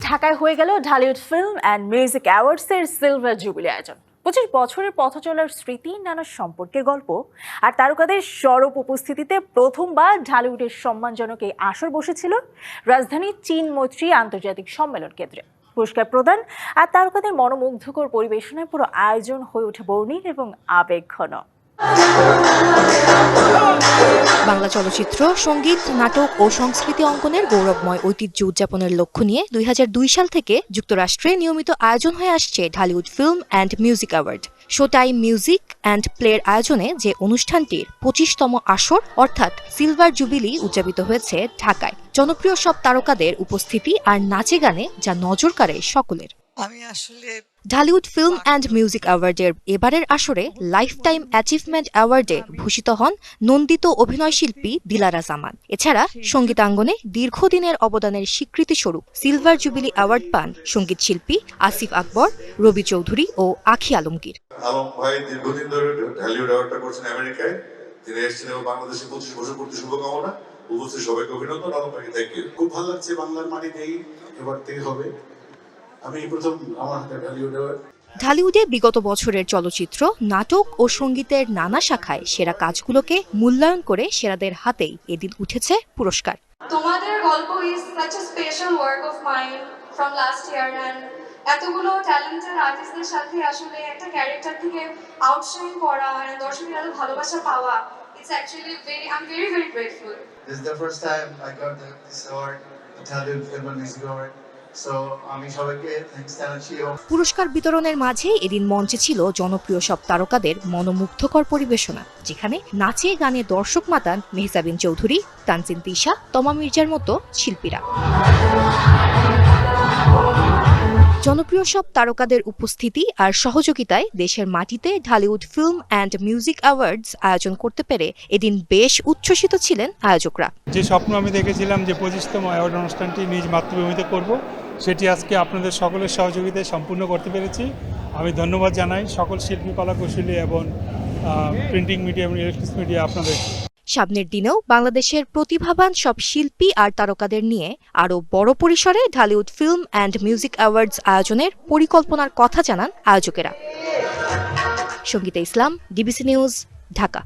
ঢাকায় হয়ে গেল ঢালিউড ফিল্ম অ্যান্ড মিউজিক অ্যাওয়ার্ডসের সিলভার জুবিলি আয়োজন। 25 বছরের পথ চলার স্মৃতি, নানা সম্পর্কের গল্প আর তারকাদের সরব উপস্থিতিতে প্রথমবার ঢালিউডের সম্মানজনক এই আসর বসেছিল রাজধানী চীন মৈত্রী আন্তর্জাতিক সম্মেলন কেন্দ্রে। পুরস্কার প্রদান আর তারকাদের মনোমুগ্ধকর পরিবেশনায় পুরো আয়োজন হয়ে ওঠে বর্ণিল এবং আবেগঘন। বাংলা চলচ্চিত্র, সঙ্গীত, নাটক ও সংস্কৃতি অঙ্গনের গৌরবময় ঐতিহ্য উদযাপনের লক্ষ্য নিয়ে 2002 সাল থেকে যুক্তরাষ্ট্রে নিয়মিত আয়োজন হয়ে আসছে Dhallywood film and music award. Show time music and প্লের আয়োজনে যে অনুষ্ঠানটির 25তম আসর অর্থাৎ সিলভার জুবিলি উদযাপিত হয়েছে ঢাকায়। জনপ্রিয় সব তারকাদের উপস্থিতি আর নাচে গানে যা নজর কাড়ে সকলের। ঢালিউড ফিল্ম অ্যান্ড মিউজিক অ্যাওয়ার্ডের এবারের আসরে লাইফ টাইম অ্যাচিভমেন্ট অ্যাওয়ার্ডে ভূষিত হন নন্দিত অভিনয়শিল্পী দিলারা জামান। এছাড়া সঙ্গীতাঙ্গনে দীর্ঘদিনের অবদানের স্বীকৃতিস্বরূপ সিলভার জুবিলি অ্যাওয়ার্ড পান সঙ্গীত শিল্পী আসিফ আকবর, রবি চৌধুরী ও আখি আলমগীর। আলম ভাই দীর্ঘদিন ধরে ঢালিউড অ্যাওয়ার্ডটা করছেন আমেরিকায়। তিনি এসেছেন এবং বাংলাদেশে 25 বছর পূর্তি শুভকামনা। উপস্থিত সবাইকে অভিনন্দন। আলম ভাইকে থ্যাংক ইউ। খুব ভালো লাগছে, বাংলার মাটিতেই এবার থেকে হবে। আমি প্রথম আমার হাতে ঢালিউড অ্যাওয়ার্ড। ঢালিউডে বিগত বছরের চলচ্চিত্র, নাটক ও সঙ্গীতের নানা শাখায় সেরা কাজগুলোকে মূল্যায়ন করে সেরাদের হাতেই এদিন উঠেছে পুরস্কার। তোমাদের গল্প is such a special work of mind from last year and এতগুলো ট্যালেন্টেড আর্টিস্টদের সাথে আসলে একটা ক্যারেক্টার থেকে আউটশাইন করা আর দর্শকের এত ভালোবাসা পাওয়া, it's actually I'm very grateful. This is the first time I got this award, the Dhallywood Film and Music Award. So আমি সবাইকে থ্যাঙ্কস জানাচ্ছি। পুরস্কার বিতরণের মাঝে এদিন মঞ্চে ছিল জনপ্রিয় সব তারকাদের মনোমুগ্ধকর পরিবেশনা, যেখানে নাচে গানে দর্শক মাতান মেহজাবিন চৌধুরী, তানজিন তিশা, তমা মির্জার মতো শিল্পীরা। জনপ্রিয় সব তারকাদের উপস্থিতি আর সহযোগিতায় দেশের মাটিতে Dhallywood film and music awards আয়োজন করতে পেরে এদিন বেশ উচ্ছ্বসিত ছিলেন আয়োজকরা। যে স্বপ্ন আমি দেখেছিলাম যে 25তম অ্যাওয়ার্ড অনুষ্ঠানটি নিজ মাতৃভূমিতে করব, সেটি আজকে আপনাদের সকলের সহযোগিতায় সম্পূর্ণ করতে পেরেছি। আমি ধন্যবাদ জানাই সকল শিল্পী, কলাকুশলী এবং প্রিন্টিং মিডিয়া এবং ইলেকট্রনিক্স মিডিয়া আপনাদের। সামনের দিনেও বাংলাদেশের প্রতিভাবান সব শিল্পী আর তারকাদের নিয়ে আরও বড় পরিসরে Dhallywood film and music awards আয়োজনের পরিকল্পনার কথা জানান আয়োজকেরা। সঙ্গীতা ইসলাম, ডিবিসি নিউজ, ঢাকা।